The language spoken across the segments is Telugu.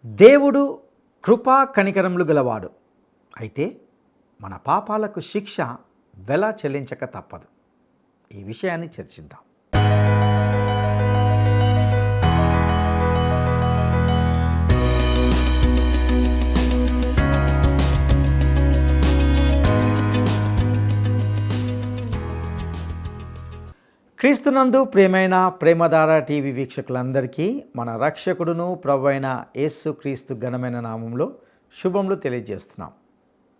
దేవుడు కృపా కనికరములు గలవాడు. అయితే మన పాపాలకు శిక్ష వెల చెల్లించక తప్పదు. ఈ విషయాన్ని చర్చిద్దాం. క్రీస్తునందు ప్రియమైన ప్రేమధార టీవీ వీక్షకులందరికీ మన రక్షకుడును ప్రభువైన యేసు క్రీస్తు ఘనమైన నామంలో శుభములు తెలియజేస్తున్నాం.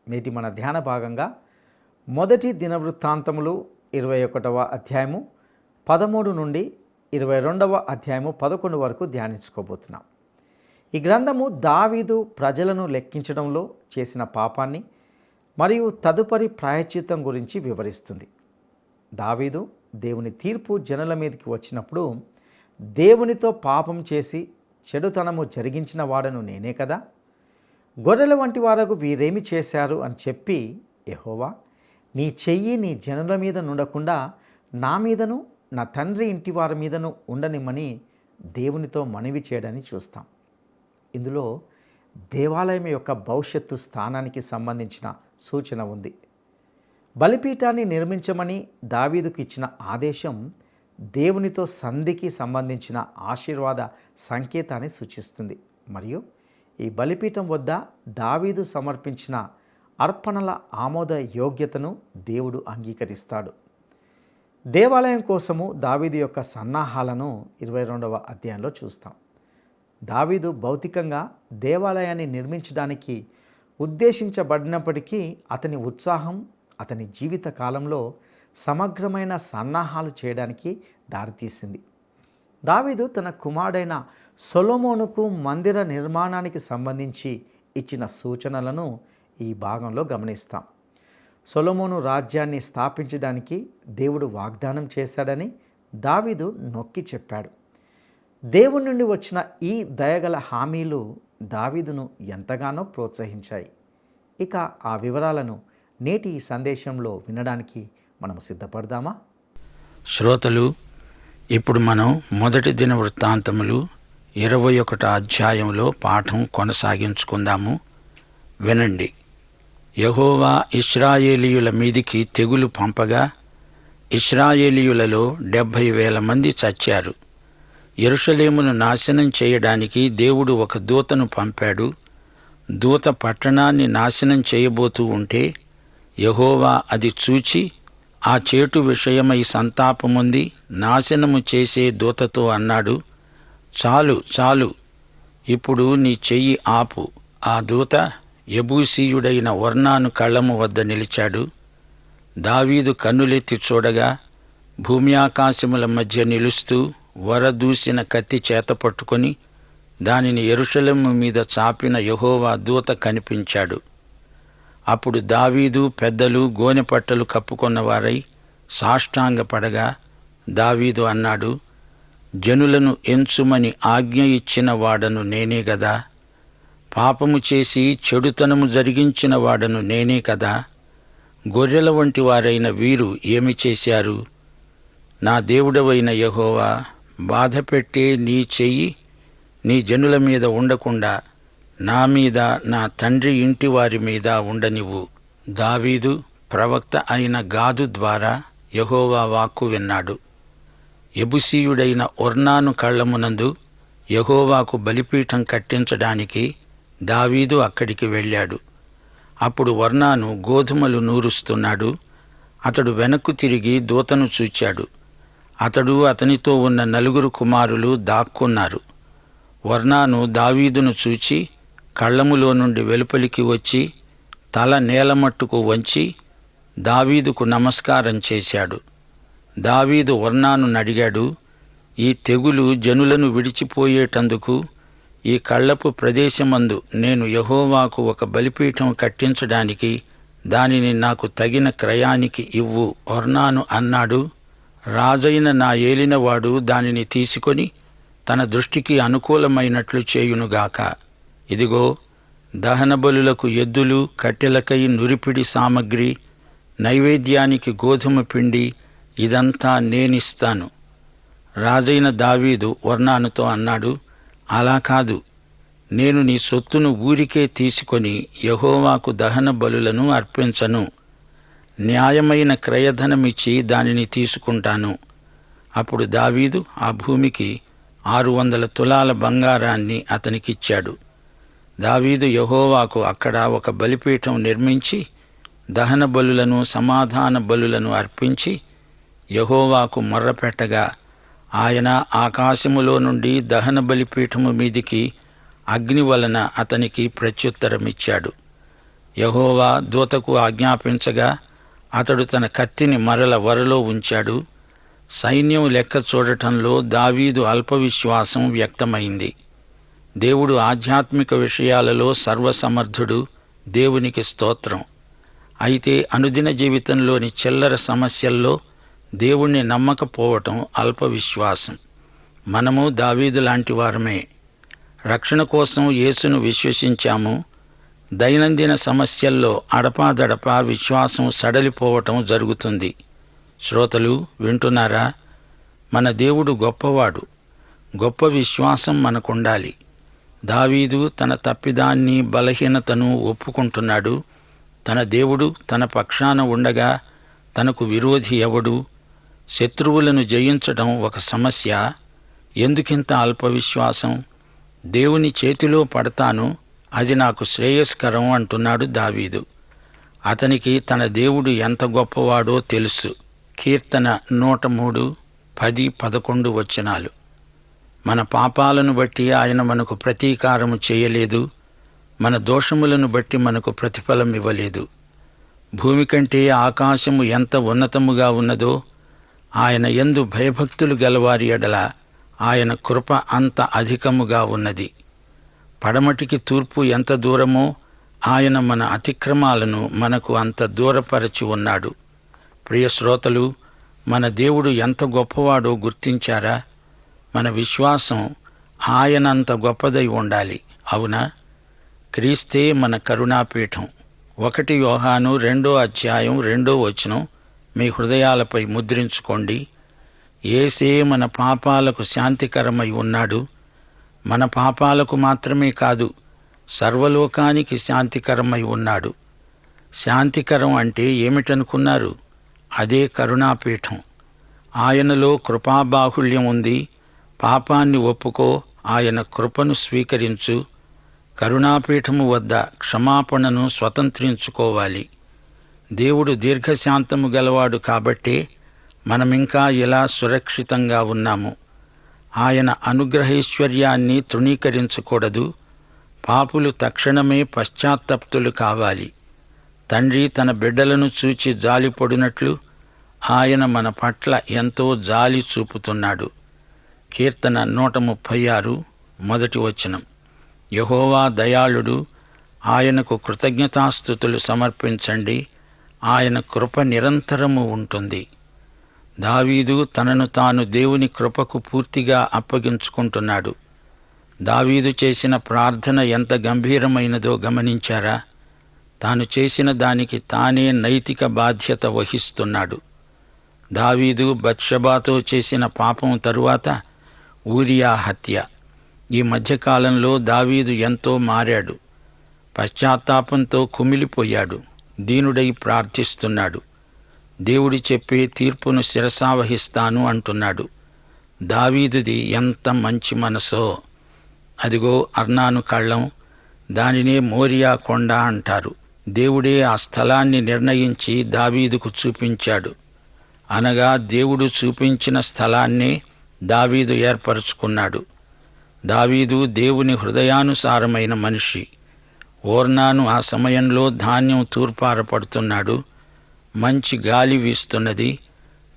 నేటి మన ధ్యాన భాగంగా మొదటి దినవృత్తాంతములు 21వ అధ్యాయము 13 నుండి 22వ అధ్యాయము 11 వరకు ధ్యానించుకోబోతున్నాం. ఈ గ్రంథము దావీదు ప్రజలను లెక్కించడంలో చేసిన పాపాన్ని మరియు తదుపరి ప్రాయశ్చిత్తం గురించి వివరిస్తుంది. దావీదు దేవుని తీర్పు జనుల మీదకి వచ్చినప్పుడు దేవునితో పాపం చేసి చెడుతనము జరిగించిన వాడను నేనే కదా, గొర్రెల వంటి వారకు వీరేమి చేశారు అని చెప్పి, యెహోవా నీ చెయ్యి నీ జనుల మీద నుండకుండా నా మీదను నా తండ్రి ఇంటి వారి మీదను ఉండనిమ్మని దేవునితో మనవి చేయడాన్ని చూస్తాం. ఇందులో దేవాలయం యొక్క భవిష్యత్తు స్థానానికి సంబంధించిన సూచన ఉంది. బలిపీఠాన్ని నిర్మించమని దావీదుకు ఇచ్చిన ఆదేశం దేవునితో సంధికి సంబంధించిన ఆశీర్వాద సంకేతాన్ని సూచిస్తుంది. మరియు ఈ బలిపీఠం వద్ద దావీదు సమర్పించిన అర్పణల ఆమోద యోగ్యతను దేవుడు అంగీకరిస్తాడు. దేవాలయం కోసము దావీదు యొక్క సన్నాహాలను 22వ అధ్యాయంలో చూస్తాం. దావీదు భౌతికంగా దేవాలయాన్ని నిర్మించడానికి ఉద్దేశించబడినప్పటికీ అతని ఉత్సాహం అతని జీవిత కాలంలో సమగ్రమైన సన్నాహాలు చేయడానికి దారితీసింది. దావీదు తన కుమారుడైన సొలొమోనుకు మందిర నిర్మాణానికి సంబంధించి ఇచ్చిన సూచనలను ఈ భాగంలో గమనిస్తాం. సొలొమోను రాజ్యాన్ని స్థాపించడానికి దేవుడు వాగ్దానం చేశాడని దావీదు నొక్కి చెప్పాడు. దేవుని నుండి వచ్చిన ఈ దయగల హామీలు దావీదును ఎంతగానో ప్రోత్సహించాయి. ఇక ఆ వివరాలను నేటి ఈ సందేశంలో వినడానికి మనం సిద్ధపడదామా? శ్రోతలు, ఇప్పుడు మనం మొదటి దిన వృత్తాంతములు 21 అధ్యాయంలో పాఠం కొనసాగించుకుందాము. వినండి. యెహోవా ఇశ్రాయేలీయుల మీదికి తెగులు పంపగా ఇశ్రాయేలీయులలో 70,000 మంది చచ్చారు. యెరూషలేమును నాశనం చేయడానికి దేవుడు ఒక దూతను పంపాడు. దూత పట్టణాన్ని నాశనం చేయబోతూ ఉంటే యెహోవా అది చూచి ఆ చేటు విషయమై సంతాపముంది నాశనము చేసే దూతతో అన్నాడు, చాలు చాలు, ఇప్పుడు నీ చెయ్యి ఆపు. ఆ దూత యెబూసీయుడైన ఒర్నాను కళ్ళము వద్ద నిలిచాడు. దావీదు కన్నులెత్తి చూడగా భూమి ఆకాశముల మధ్య నిలుస్తూ వరదూసిన కత్తి చేత పట్టుకొని దానిని యెరూషలేము మీద చాపిన యెహోవా దూత కనిపించాడు. అప్పుడు దావీదు పెద్దలు గోనెపట్టలు కప్పుకొన్నవారై సాష్టాంగపడగా దావీదు అన్నాడు, జనులను ఎంచుమని ఆజ్ఞ ఇచ్చిన వాడను నేనే గదా, పాపము చేసి చెడుతనము జరిగించిన వాడను నేనే కదా, గొర్రెల వంటి వారైన వీరు ఏమి చేశారు? నా దేవుడవైన యెహోవా, బాధపెట్టే నీ చెయ్యి నీ జనుల మీద ఉండకుండా నా మీద నా తండ్రి ఇంటి వారి మీద ఉండనివ్వు. దావీదు ప్రవక్త అయిన గాదు ద్వారా యెహోవా వాక్కు విన్నాడు. యెబూసీయుడైన ఒర్నాను కళ్ళమునందు యెహోవాకు బలిపీఠం కట్టించడానికి దావీదు అక్కడికి వెళ్ళాడు. అప్పుడు ఒర్నాను గోధుమలు నూరుస్తున్నాడు. అతడు వెనక్కు తిరిగి దూతను చూచాడు. అతడు అతనితో ఉన్న 4 కుమారులు దాక్కున్నారు. ఒర్నాను దావీదును చూచి కళ్ళములో నుండి వెలుపలికి వచ్చి తల నేలమట్టుకు వంచి దావీదుకు నమస్కారం చేశాడు. దావీదు ఒర్నాను అడిగాడు, ఈ తెగులు జనులను విడిచిపోయేటందుకు ఈ కళ్ళపు ప్రదేశమందు నేను యెహోవాకు ఒక బలిపీఠం కట్టించడానికి దానిని నాకు తగిన క్రయానికి ఇవ్వు. ఒర్నాను అన్నాడు, రాజైన నా ఏలినవాడు దానిని తీసుకొని తన దృష్టికి అనుకూలమైనట్లు చేయునుగాక. ఇదిగో, దహన బలులకు ఎద్దులు, కట్టెలకై నురిపిడి సామగ్రి, నైవేద్యానికి గోధుమ పిండి, ఇదంతా నేనిస్తాను. రాజైన దావీదు ఒర్నానుతో అన్నాడు, అలా కాదు, నేను నీ సొత్తును ఊరికే తీసుకొని యెహోవాకు దహన బలులను అర్పించను. న్యాయమైన క్రయధనమిచ్చి దానిని తీసుకుంటాను. అప్పుడు దావీదు ఆ భూమికి 600 తులాల బంగారాన్ని అతనికిచ్చాడు. దావీదు యెహోవాకు అక్కడ ఒక బలిపీఠం నిర్మించి దహన బలులను సమాధాన బలులను అర్పించి యెహోవాకు మొర్రపెట్టగా ఆయన ఆకాశములో నుండి దహన బలిపీఠము మీదికి అగ్ని వలన అతనికి ప్రత్యుత్తరమిచ్చాడు. యెహోవా దూతకు ఆజ్ఞాపించగా అతడు తన కత్తిని మరల వరలో ఉంచాడు. సైన్యం లెక్క చూడటంలో దావీదు అల్పవిశ్వాసం వ్యక్తమైంది. దేవుడు ఆధ్యాత్మిక విషయాలలో సర్వసమర్థుడు. దేవునికి స్తోత్రం. అయితే అనుదిన జీవితంలోని చిల్లర సమస్యల్లో దేవుణ్ణి నమ్మకపోవటం అల్పవిశ్వాసం. మనము దావీదు లాంటి వారమే. రక్షణ కోసం యేసును విశ్వసించాము. దైనందిన సమస్యల్లో అడపాదడపా విశ్వాసం సడలిపోవటం జరుగుతుంది. శ్రోతలు వింటున్నారా? మన దేవుడు గొప్పవాడు. గొప్ప విశ్వాసం మనకుండాలి. దావీదు తన తప్పిదాన్ని బలహీనతను ఒప్పుకుంటున్నాడు. తన దేవుడు తన పక్షాన ఉండగా తనకు విరోధి ఎవడు? శత్రువులను జయించడం ఒక సమస్య. ఎందుకింత అల్పవిశ్వాసం? దేవుని చేతిలో పడతాను, అది నాకు శ్రేయస్కరం అంటున్నాడు దావీదు. అతనికి తన దేవుడు ఎంత గొప్పవాడో తెలుసు. కీర్తన 103, 10, 11 వచనాలు. మన పాపాలను బట్టి ఆయన మనకు ప్రతీకారము చేయలేదు. మన దోషములను బట్టి మనకు ప్రతిఫలం ఇవ్వలేదు. భూమి కంటే ఆకాశము ఎంత ఉన్నతముగా ఉన్నదో ఆయన యందు భయభక్తులు గలవారి ఎడల ఆయన కృప అంత అధికముగా ఉన్నది. పడమటికి తూర్పు ఎంత దూరమో ఆయన మన అతిక్రమాలను మనకు అంత దూరపరచి ఉన్నాడు. ప్రియ శ్రోతలు, మన దేవుడు ఎంత గొప్పవాడో గుర్తించారా? మన విశ్వాసం ఆయనంత గొప్పదై ఉండాలి. అవునా? క్రీస్తే మన కరుణాపీఠం. 1 యోహాను 2వ అధ్యాయం 2వ వచనం మీ హృదయాలపై ముద్రించుకోండి. యేసే మన పాపాలకు శాంతికరమై ఉన్నాడు. మన పాపాలకు మాత్రమే కాదు, సర్వలోకానికి శాంతికరమై ఉన్నాడు. శాంతికరం అంటే ఏమిటనుకున్నారు? అదే కరుణాపీఠం. ఆయనలో కృపాబాహుళ్యం ఉంది. పాపాన్ని ఒప్పుకో, ఆయన కృపను స్వీకరించు. కరుణాపీఠము వద్ద క్షమాపణను స్వతంత్రించుకోవాలి. దేవుడు దీర్ఘశాంతము గలవాడు కాబట్టే మనమింకా ఇలా సురక్షితంగా ఉన్నాము. ఆయన అనుగ్రహైశ్వర్యాన్ని తృణీకరించకూడదు. పాపులు తక్షణమే పశ్చాత్తప్తులు కావాలి. తండ్రి తన బిడ్డలను చూచి జాలిపడినట్లు ఆయన మన పట్ల ఎంతో జాలి చూపుతున్నాడు. కీర్తన 136, 1 వచనం. యెహోవా దయాళుడు. ఆయనకు కృతజ్ఞతాస్తుతులు సమర్పించండి. ఆయన కృప నిరంతరము ఉంటుంది. దావీదు తనను తాను దేవుని కృపకు పూర్తిగా అప్పగించుకుంటున్నాడు. దావీదు చేసిన ప్రార్థన ఎంత గంభీరమైనదో గమనించారా? తాను చేసిన దానికి తానే నైతిక బాధ్యత వహిస్తున్నాడు. దావీదు బత్షెబాతో చేసిన పాపం తరువాత ఊరియా హత్య. ఈ మధ్యకాలంలో దావీదు ఎంతో మారాడు. పశ్చాత్తాపంతో కుమిలిపోయాడు. దీనుడై ప్రార్థిస్తున్నాడు. దేవుడి చెప్పే తీర్పును శిరసావహిస్తాను అంటున్నాడు. దావీదుది ఎంత మంచి మనసో! అదిగో అర్నాను కళ్ళం, దానినే మోరియా కొండ అంటారు. దేవుడే ఆ స్థలాన్ని నిర్ణయించి దావీదుకు చూపించాడు. అనగా దేవుడు చూపించిన స్థలాన్నే దావీదు ఏర్పరచుకున్నాడు. దావీదు దేవుని హృదయానుసారమైన మనిషి. ఓర్నాను ఆ సమయంలో ధాన్యం తూర్పారపడుతున్నాడు. మంచి గాలి వీస్తున్నది.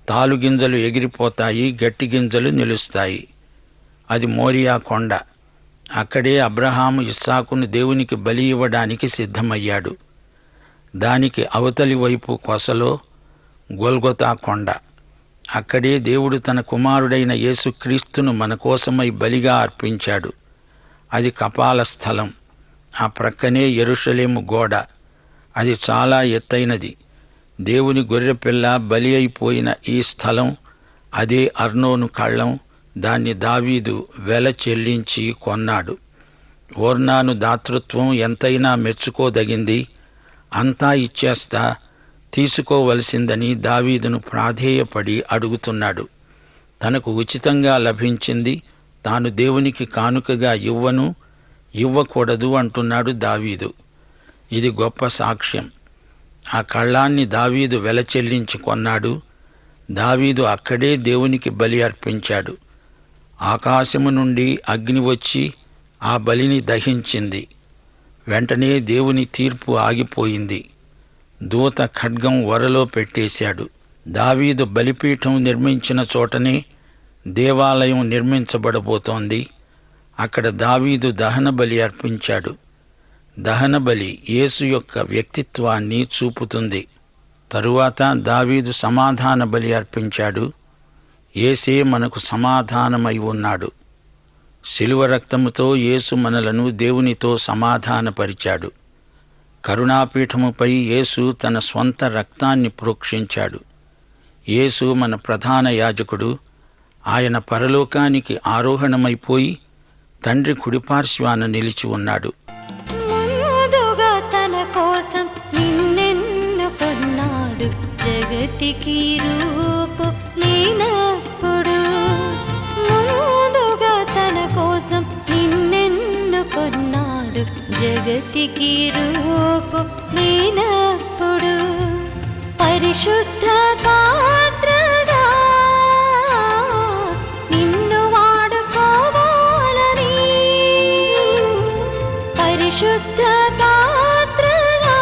తాలుగింజలు ఎగిరిపోతాయి, గట్టి గింజలు నిలుస్తాయి. అది మోరియా కొండ. అక్కడే అబ్రహాము ఇస్సాకును దేవునికి బలి ఇవ్వడానికి సిద్ధమయ్యాడు. దానికి అవతలి వైపు కొసలో గొల్గొతా కొండ. అక్కడే దేవుడు తన కుమారుడైన యేసుక్రీస్తును మన కోసమై బలిగా అర్పించాడు. అది కపాల స్థలం. ఆ ప్రక్కనే యెరూషలేము గోడ. అది చాలా ఎత్తైనది. దేవుని గొర్రెపిల్ల బలి అయిపోయిన ఈ స్థలం అదే అర్నోను కళ్ళం. దాన్ని దావీదు వెల చెల్లించి కొన్నాడు. ఓర్నాను దాతృత్వం ఎంతైనా మెచ్చుకోదగింది, అంతా ఇచ్చేస్తా, తీసుకోవలసిందని దావీదును ప్రాధేయపడి అడుగుతున్నాడు. తనకు ఉచితంగా లభించింది తాను దేవునికి కానుకగా ఇవ్వకూడదు అంటున్నాడు దావీదు. ఇది గొప్ప సాక్ష్యం. ఆ కళ్ళాన్ని దావీదు వెల చెల్లించి కొన్నాడు. దావీదు అక్కడే దేవునికి బలి అర్పించాడు. ఆకాశము నుండి అగ్ని వచ్చి ఆ బలిని దహించింది. వెంటనే దేవుని తీర్పు ఆగిపోయింది. దూత ఖడ్గం వరలో పెట్టేశాడు. దావీదు బలిపీఠం నిర్మించిన చోటనే దేవాలయం నిర్మించబడబోతోంది. అక్కడ దావీదు దహన బలి అర్పించాడు. దహన బలి యేసు యొక్క వ్యక్తిత్వాన్ని చూపుతుంది. తరువాత దావీదు సమాధాన బలి అర్పించాడు. యేసే మనకు సమాధానమై ఉన్నాడు. శిలువ రక్తముతో యేసు మనలను దేవునితో సమాధానపరిచాడు. కరుణాపీఠముపై యేసు తన స్వంత రక్తాన్ని ప్రోక్షించాడు. యేసు మన ప్రధాన యాజకుడు. ఆయన పరలోకానికి ఆరోహణమైపోయి తండ్రి కుడిపార్శ్వాన నిలిచి ఉన్నాడు. ముందుగా తన కోసం నిన్నెన్నుకున్నాడు, జగతికి రూపు లేనప్పుడు. ముందుగా తన కోసం నిన్నెన్నుకున్నాడు, జగతికి రూపు లేనప్పుడు. పరిశుద్ధ పాత్రగా నిన్ను వాడుకోవాలని, పరిశుద్ధ పాత్రగా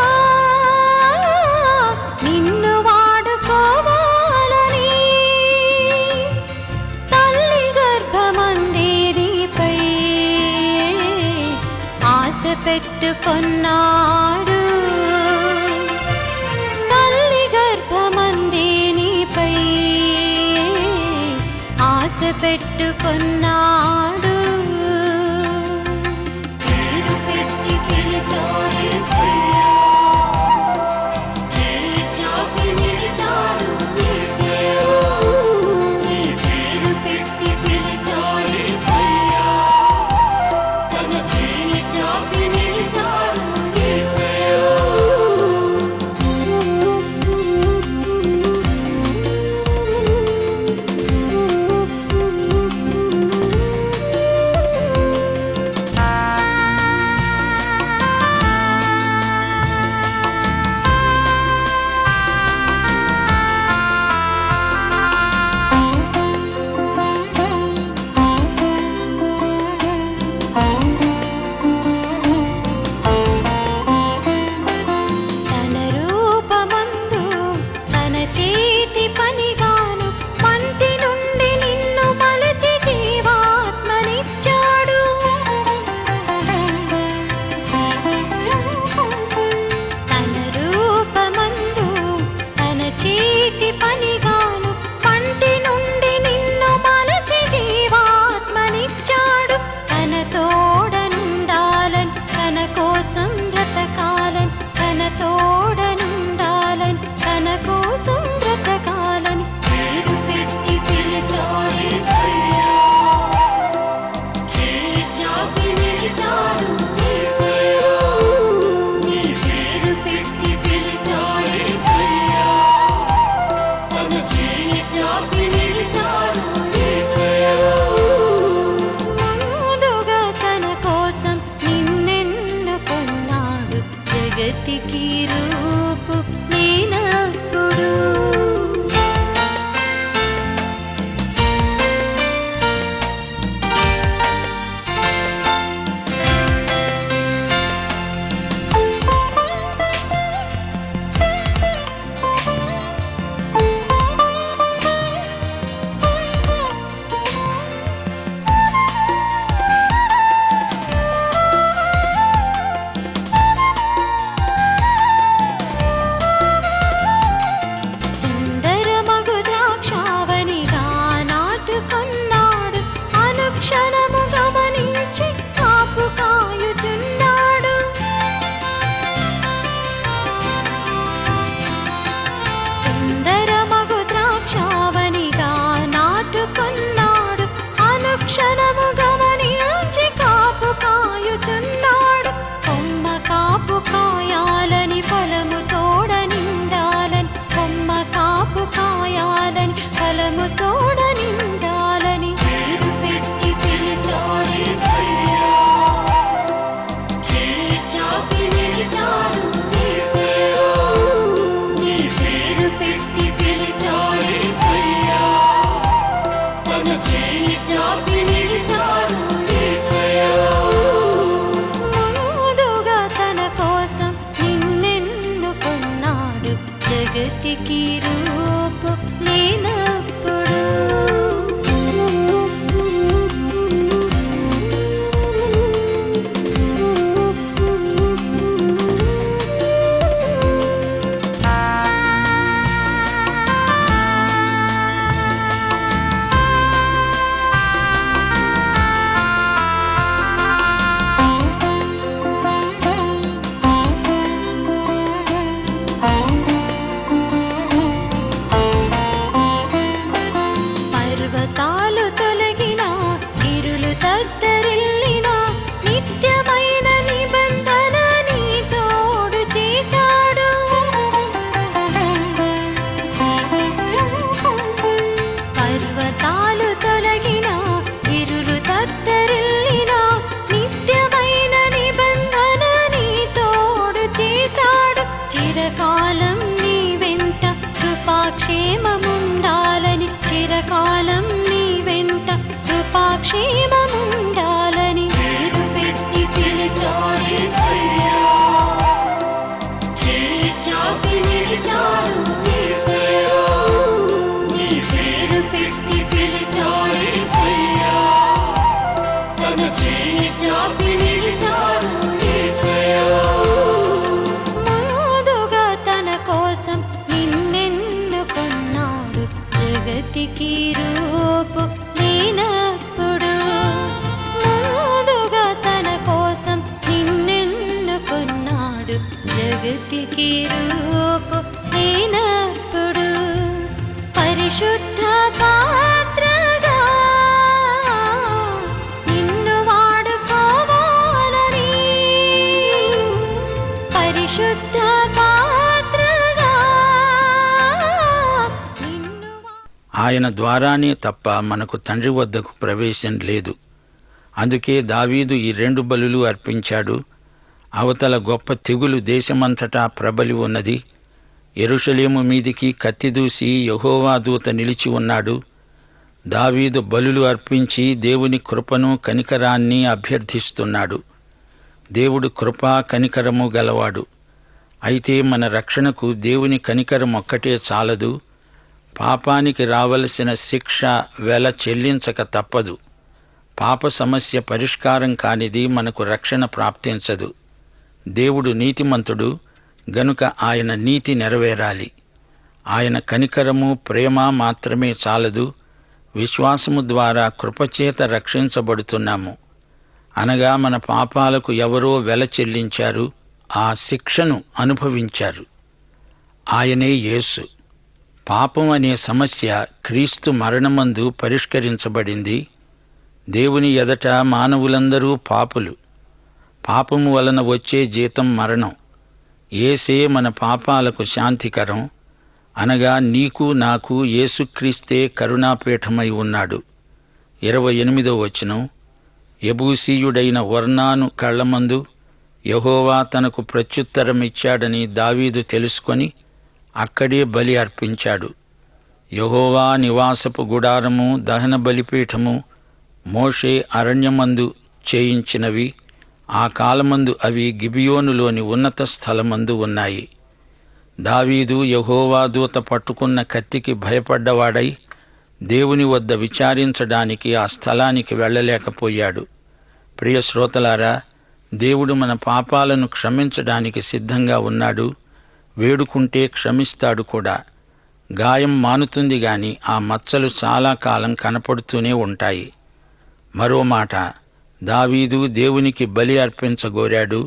నిన్ను వాడుకోవాలని, తల్లి గర్భమందే నీపై ఆశ పెట్టుకున్నాడు. తల్లి గర్భమందే నీపై ఆశ పెట్టుకున్నాడు. పేరు పెట్టి పిలిచాడు యేసయ్యా, చేయి చాపి నిలిచాడు యేసయ్యా. నీ పేరు పెట్టి పిలిచాడు యేసయ్యా, తన చేయి చాపి నిలిచాడు యేసయ్యా. జగతికి రూపు లేనప్పుడు. పర్వతాలు తొలగినా, ఇరులు తత్తరిల్లినా, నిత్యమైన నిబంధన నీ తోడు చేశాడు. పర్వతాలు తొలగినా, ఇరులు తత్తరిల్లినా, నిత్యమైన నిబంధన నీ తోడు చేశాడు. చిరకాలం నీ వెంట కృపాక్షేమముండాలని, చిరకాలం నీ వెంట కృపాక్షేమముండాలని పేరు పెట్టి పిలిచాడేసయ్యా. చేయి చాపి నిలిచాడు యేసయ్యా. నీ పేరు పెట్టి పిలిచాడేసయ్యా. తన చేయి చాపి నిలిచాడు యేసయ్యా. ముందుగా తన కోసం నిన్నెన్నుకున్నాడు, జగతికి రూపు లేనప్పుడు. ముందుగా తన కోసం నిన్నెన్నుకున్నాడు, జగతికి రూపు లేనప్పుడు. పరిశుద్ధ పాత్రగా నిన్ను వాడుకోవాలని, పరిశుద్ధ పాత్రగా నిన్ను ఆయన ద్వారానే తప్ప మనకు తండ్రి వద్దకు ప్రవేశం లేదు. అందుకే దావీదు ఈ 2 బలులు అర్పించాడు. అవతల గొప్ప తెగులు దేశమంతటా ప్రబలి ఉన్నది. యెరూషలేము మీదికి కత్తి దూసి యెహోవా దూత నిలిచి ఉన్నాడు. దావీదు బలులు అర్పించి దేవుని కృపను కనికరాన్ని అభ్యర్థిస్తున్నాడు. దేవుడు కృపా కనికరము గలవాడు. అయితే మన రక్షణకు దేవుని కనికరం ఒక్కటే చాలదు. పాపానికి రావలసిన శిక్ష వెల చెల్లించక తప్పదు. పాప సమస్య పరిష్కారం కానిది మనకు రక్షణ ప్రాప్తించదు. దేవుడు నీతిమంతుడు గనుక ఆయన నీతి నెరవేరాలి. ఆయన కనికరము ప్రేమ మాత్రమే చాలదు. విశ్వాసము ద్వారా కృపచేత రక్షించబడుతున్నాము. అనగా మన పాపాలకు ఎవరో వెల చెల్లించారు, ఆ శిక్షను అనుభవించారు. ఆయనే యేసు. పాపం అనే సమస్య క్రీస్తు మరణమందు పరిష్కరించబడింది. దేవుని ఎదట మానవులందరూ పాపులు. పాపము వలన వచ్చే జీతం మరణం. యేసే మన పాపాలకు శాంతికరం. అనగా నీకు నాకు యేసుక్రీస్తే కరుణాపీఠమై ఉన్నాడు. 28వ వచనం. యెబూసీయుడైన ఒర్నాను కళ్లమందు యెహోవా తనకు ప్రత్యుత్తరమిచ్చాడని దావీదు తెలుసుకొని అక్కడే బలి అర్పించాడు. యెహోవా నివాసపు గుడారము, దహన బలిపీఠము మోషే అరణ్యమందు చేయించినవి. ఆ కాలమందు అవి గిబియోనులోని ఉన్నత స్థలమందు ఉన్నాయి. దావీదు యెహోవా దూత పట్టుకున్న కత్తికి భయపడ్డవాడై దేవుని వద్ద విచారించడానికి ఆ స్థలానికి వెళ్ళలేకపోయాడు. ప్రియ శ్రోతలారా, దేవుడు మన పాపాలను క్షమించడానికి సిద్ధంగా ఉన్నాడు. వేడుకుంటే క్షమిస్తాడు కూడా. గాయం మానుతుంది గాని ఆ మచ్చలు చాలా కాలం కనపడుతూనే ఉంటాయి. మరో మాట, దావీదు దేవునికి బలి అర్పించగోరాడు.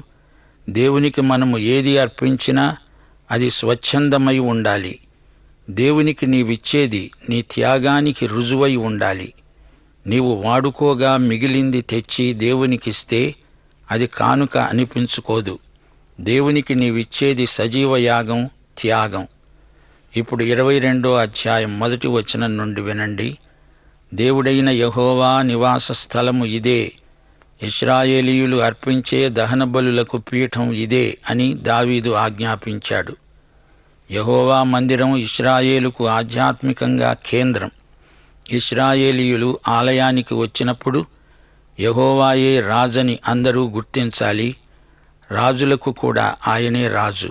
దేవునికి మనము ఏది అర్పించినా అది స్వచ్ఛందమై ఉండాలి. దేవునికి నీవిచ్చేది నీ త్యాగానికి రుజువై ఉండాలి. నీవు వాడుకోగా మిగిలింది తెచ్చి దేవునికిస్తే అది కానుక అనిపించుకోదు. దేవునికి నీవిచ్చేది సజీవ యాగం, త్యాగం. ఇప్పుడు 22వ అధ్యాయం 1వ వచనం నుండి వినండి. దేవుడైన యెహోవా నివాస స్థలము ఇదే, ఇశ్రాయేలీయులు అర్పించే దహన బలులకు పీఠం ఇదే అని దావీదు ఆజ్ఞాపించాడు. యెహోవా మందిరం ఇశ్రాయేలుకు ఆధ్యాత్మికంగా కేంద్రం. ఇశ్రాయేలీయులు ఆలయానికి వచ్చినప్పుడు యెహోవాయే రాజని అందరూ గుర్తించాలి. రాజులకు కూడా ఆయనే రాజు.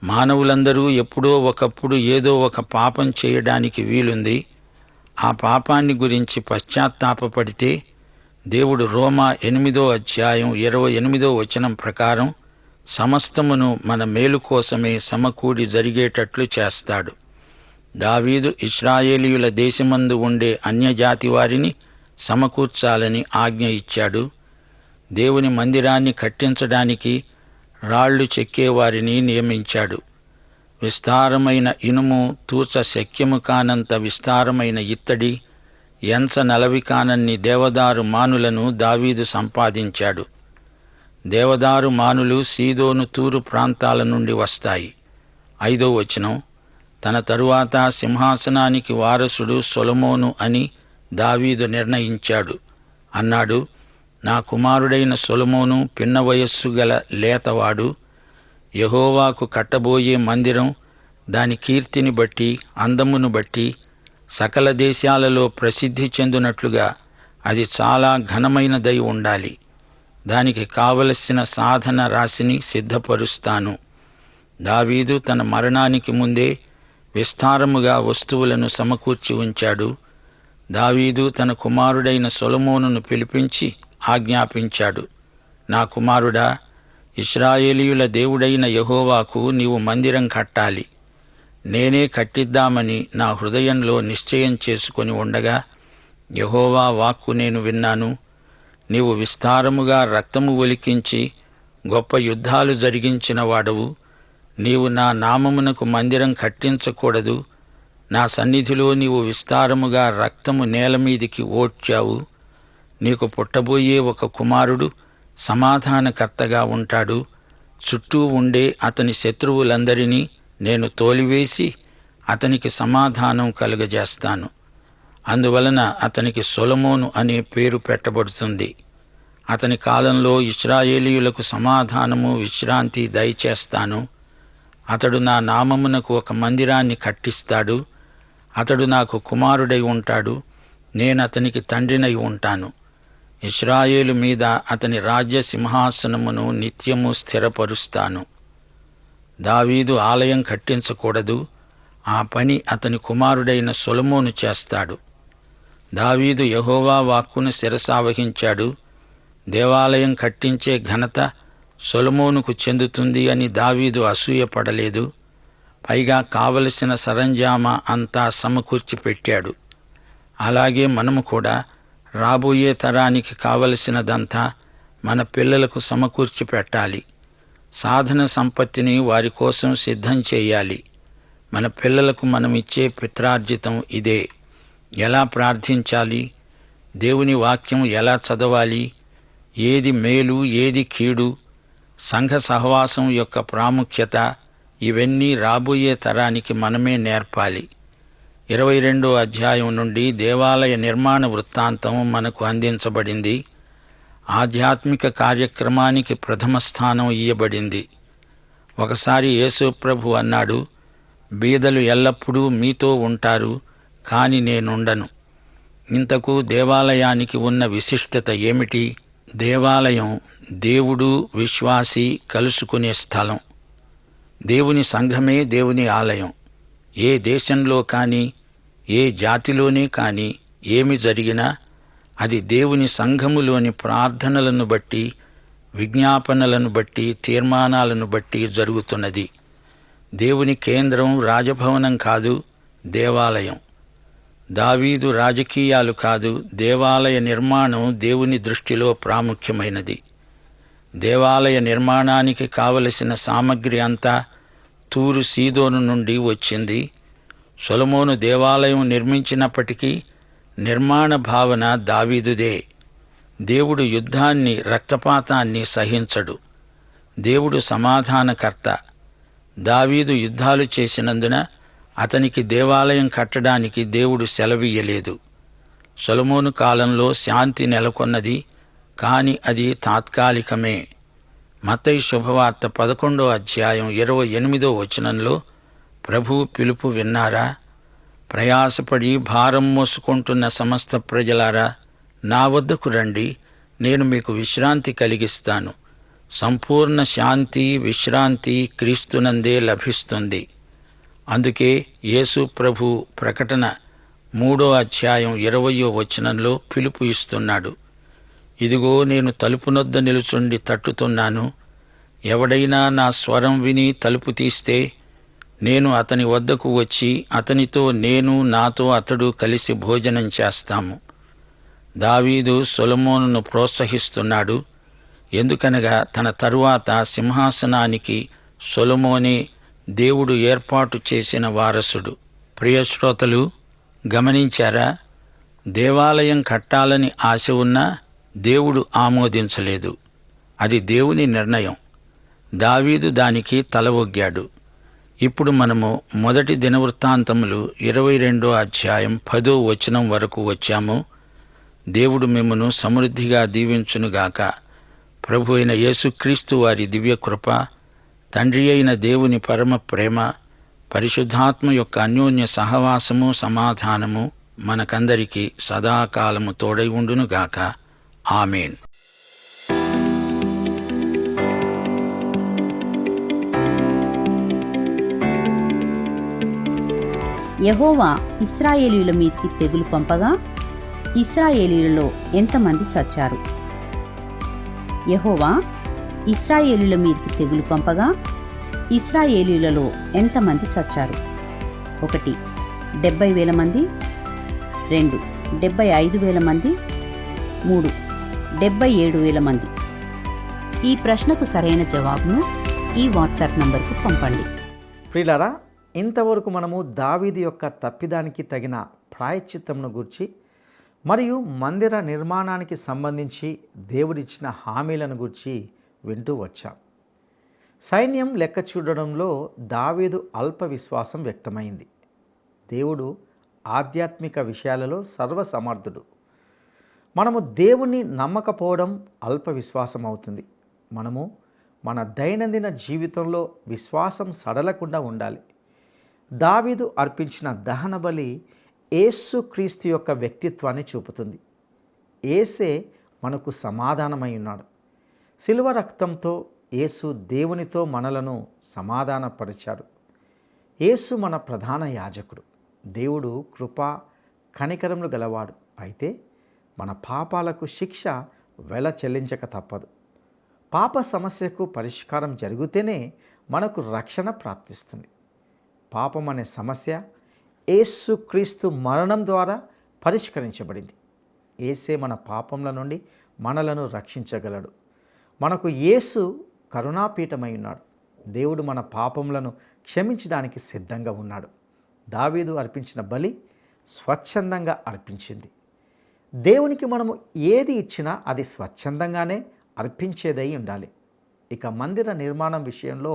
మానవులందరూ ఎప్పుడో ఒకప్పుడు ఏదో ఒక పాపం చేయడానికి వీలుంది. ఆ పాపాన్ని గురించి పశ్చాత్తాపపడితే దేవుడు రోమా 8:28 ప్రకారం సమస్తమును మన మేలు కోసమే సమకూడి జరిగేటట్లు చేస్తాడు. దావీదు ఇశ్రాయేలీయుల దేశమందు ఉండే అన్యజాతి వారిని సమకూర్చాలని ఆజ్ఞ ఇచ్చాడు. దేవుని మందిరాన్ని కట్టించడానికి రాళ్లు చెక్కేవారిని నియమించాడు. విస్తారమైన ఇనుము, తూచ శక్యము కానంత విస్తారమైన ఇత్తడి, ఎంచ నలవి కానన్ని దేవదారు మానులను దావీదు సంపాదించాడు. దేవదారు మానులు సీదోను, తూరు ప్రాంతాల నుండి వస్తాయి. 5వ వచనం, తన తరువాత సింహాసనానికి వారసుడు సొలొమోను అని దావీదు నిర్ణయించాడు. అన్నాడు, నా కుమారుడైన సొలొమోను పిన్న వయస్సు గల లేతవాడు. యెహోవాకు కట్టబోయే మందిరం దాని కీర్తిని బట్టి, అందమును బట్టి సకల దేశాలలో ప్రసిద్ధి చెందునట్లుగా అది చాలా ఘనమైనదై ఉండాలి. దానికి కావలసిన సాధన రాశిని సిద్ధపరుస్తాను. దావీదు తన మరణానికి ముందే విస్తారముగా వస్తువులను సమకూర్చి ఉంచాడు. దావీదు తన కుమారుడైన సొలొమోనును పిలిపించి ఆజ్ఞాపించాడు, నా కుమారుడా, ఇశ్రాయేలీయుల దేవుడైన యెహోవాకు నీవు మందిరం కట్టాలి. నేనే కట్టిద్దామని నా హృదయంలో నిశ్చయం చేసుకొని ఉండగా యెహోవా వాక్కు నేను విన్నాను. నీవు విస్తారముగా రక్తము ఒలికించి గొప్ప యుద్ధాలు జరిగించిన వాడవు. నీవు నా నామమునకు మందిరం కట్టించకూడదు. నా సన్నిధిలో నీవు విస్తారముగా రక్తము నేలమీదికి ఓడ్చావు. నీకు పుట్టబోయే ఒక కుమారుడు సమాధానకర్తగా ఉంటాడు. చుట్టూ ఉండే అతని శత్రువులందరినీ నేను తోలివేసి అతనికి సమాధానం కలుగజేస్తాను. అందువలన అతనికి సొలొమోను అనే పేరు పెట్టబడుతుంది. అతని కాలంలో ఇశ్రాయేలీయులకు సమాధానము, విశ్రాంతి దయచేస్తాను. అతడు నా నామమునకు ఒక మందిరాన్ని కట్టిస్తాడు. అతడు నాకు కుమారుడై ఉంటాడు. నేనతనికి తండ్రినై ఉంటాను. ఇశ్రాయేలు మీద అతని రాజ్య సింహాసనమును నిత్యము స్థిరపరుస్తాను. దావీదు ఆలయం కట్టించకూడదు. ఆ పని అతని కుమారుడైన సొలొమోను చేస్తాడు. దావీదు యెహోవా వాక్కును శిరసావహించాడు. దేవాలయం కట్టించే ఘనత సొలొమోనుకు చెందుతుంది అని దావీదు అసూయపడలేదు. పైగా కావలసిన సరంజామా అంతా సమకూర్చి పెట్టాడు. అలాగే మనము కూడా రాబోయే తరానికి కావలసినదంతా మన పిల్లలకు సమకూర్చి పెట్టాలి. సాధన సంపత్తిని వారి కోసం సిద్ధం చేయాలి. మన పిల్లలకు మనమిచ్చే పిత్రార్జితం ఇదే. ఎలా ప్రార్థించాలి, దేవుని వాక్యం ఎలా చదవాలి, ఏది మేలు ఏది కీడు, సంఘ సహవాసం యొక్క ప్రాముఖ్యత, ఇవన్నీ రాబోయే తరానికి మనమే నేర్పాలి. 22వ అధ్యాయం నుండి దేవాలయ నిర్మాణ వృత్తాంతం మనకు అందించబడింది. ఆధ్యాత్మిక కార్యక్రమానికి ప్రథమ స్థానం ఇయ్యబడింది. ఒకసారి యేసు ప్రభు అన్నాడు, బీదలు ఎల్లప్పుడూ మీతో ఉంటారు, కాని నేనుండను. ఇంతకు దేవాలయానికి ఉన్న విశిష్టత ఏమిటి? దేవాలయం దేవుడు, విశ్వాసి కలుసుకునే స్థలం. దేవుని సంఘమే దేవుని ఆలయం. ఏ దేశంలో కానీ ఏ జాతిలోనే కానీ ఏమి జరిగినా అది దేవుని సంఘములోని ప్రార్థనలను బట్టి, విజ్ఞాపనలను బట్టి, తీర్మానాలను బట్టి జరుగుతున్నది. దేవుని కేంద్రం రాజభవనం కాదు, దేవాలయం. దావీదు రాజకీయాలు కాదు, దేవాలయ నిర్మాణం దేవుని దృష్టిలో ప్రాముఖ్యమైనది. దేవాలయ నిర్మాణానికి కావలసిన సామగ్రి అంతా తూరు, సీదోను నుండి వచ్చింది. సొలొమోను దేవాలయం నిర్మించినప్పటికీ నిర్మాణ భావన దావీదుదే. దేవుడు యుద్ధాన్ని, రక్తపాతాన్ని సహించడు. దేవుడు సమాధానకర్త. దావీదు యుద్ధాలు చేసినందున అతనికి దేవాలయం కట్టడానికి దేవుడు సెలవియ్యలేదు. సొలొమోను కాలంలో శాంతి నెలకొన్నది, కాని అది తాత్కాలికమే. మత్తయి శుభవార్త 11వ అధ్యాయం 28వ వచనంలో ప్రభువు పిలుపు విన్నారా? ప్రయాసపడి భారం మోసుకుంటున్న సమస్త ప్రజలారా, నా వద్దకు రండి, నేను మీకు విశ్రాంతి కలిగిస్తాను. సంపూర్ణ శాంతి, విశ్రాంతి క్రీస్తునందే లభిస్తుంది. అందుకే యేసు ప్రభు ప్రకటన 3:20 పిలుపు ఇస్తున్నాడు. ఇదిగో నేను తలుపునొద్ద నిలుచుండి తట్టుతున్నాను. ఎవడైనా నా స్వరం విని తలుపు తీస్తే నేను అతని వద్దకు వచ్చి అతనితో నేను, నాతో అతడు కలిసి భోజనం చేస్తాము. దావీదు సొలొమోనును ప్రోత్సహిస్తున్నాడు. ఎందుకనగా తన తరువాత సింహాసనానికి సొలొమోనే దేవుడు ఏర్పాటు చేసిన వారసుడు. ప్రియశ్రోతలు, గమనించారా? దేవాలయం కట్టాలని ఆశ ఉన్నా దేవుడు ఆమోదించలేదు. అది దేవుని నిర్ణయం. దావీదు దానికి తల ఒగ్గాడు. ఇప్పుడు మనము 1 దినవృత్తాంతములు 22:10 వరకు వచ్చాము. దేవుడు మిమ్మును సమృద్ధిగా దీవించునుగాక. ప్రభు అయిన యేసుక్రీస్తు వారి దివ్యకృప, తండ్రి అయిన దేవుని పరమ ప్రేమ, పరిశుద్ధాత్మ యొక్క అన్యోన్య సహవాసము, సమాధానము మనకందరికీ సదాకాలము తోడై ఉండునుగాక. ఆమేన్. యెహోవా ఇశ్రాయేలీయుల మీదికి తెగులు పంపగా ఇశ్రాయేలీయులలో ఎంతమంది చచ్చారు? యెహోవా ఇశ్రాయేలీయుల మీదికి తెగులు పంపగా ఇశ్రాయేలీయులలో ఎంతమంది చచ్చారు? 1. 70,000 మంది. 2. 75,000 మంది. 3. 77,000 మంది. ఈ ప్రశ్నకు సరైన జవాబును ఈ వాట్సాప్ నంబర్కు పంపండి. ప్రియులారా, ఇంతవరకు మనము దావీదు యొక్క తప్పిదానికి తగిన ప్రాయశ్చిత్తమును గూర్చి మరియు మందిర నిర్మాణానికి సంబంధించి దేవుడిచ్చిన హామీలను గూర్చి వింటూ వచ్చాం. సైన్యం లెక్క చూడడంలో దావీదు అల్ప విశ్వాసం వ్యక్తమైంది. దేవుడు ఆధ్యాత్మిక విషయాలలో సర్వసమర్థుడు. మనము దేవుణ్ణి నమ్మకపోవడం అల్ప విశ్వాసం అవుతుంది. మనము మన దైనందిన జీవితంలో విశ్వాసం సడలకుండా ఉండాలి. దావీదు అర్పించిన దహన బలి యేసు క్రీస్తు యొక్క వ్యక్తిత్వాన్ని చూపుతుంది. యేసే మనకు సమాధానమై ఉన్నాడు. శిలువ రక్తంతో యేసు దేవునితో మనలను సమాధానపరిచాడు. యేసు మన ప్రధాన యాజకుడు. దేవుడు కృప, కనికరములు గలవాడు. అయితే మన పాపాలకు శిక్ష వెల చెల్లించక తప్పదు. పాప సమస్యకు పరిష్కారం జరిగితేనే మనకు రక్షణ ప్రాప్తిస్తుంది. పాపం అనే సమస్య యేసు క్రీస్తు మరణం ద్వారా పరిష్కరించబడింది. యేసే మన పాపముల నుండి మనలను రక్షించగలడు. మనకు యేసు కరుణాపీఠమై ఉన్నాడు. దేవుడు మన పాపములను క్షమించడానికి సిద్ధంగా ఉన్నాడు. దావీదు అర్పించిన బలి స్వచ్ఛందంగా అర్పించింది. దేవునికి మనము ఏది ఇచ్చినా అది స్వచ్ఛందంగానే అర్పించేదై ఉండాలి. ఇక మందిర నిర్మాణం విషయంలో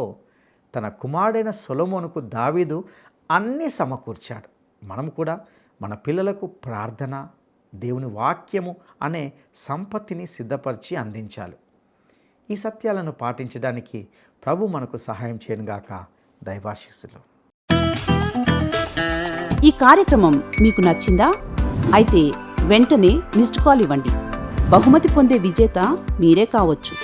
తన కుమారుడైన సొలొమోనుకు దావీదు అన్నీ సమకూర్చాడు. మనం కూడా మన పిల్లలకు ప్రార్థన, దేవుని వాక్యము అనే సంపత్తిని సిద్ధపరిచి అందించాలి. ఈ సత్యాలను పాటించడానికి ప్రభు మనకు సహాయం చేయనుగాక. దైవాశీస్సులు. ఈ కార్యక్రమం మీకు నచ్చిందా? అయితే వెంటనే మిస్డ్ కాల్ ఇవ్వండి. బహుమతి పొందే విజేత మీరే కావచ్చు.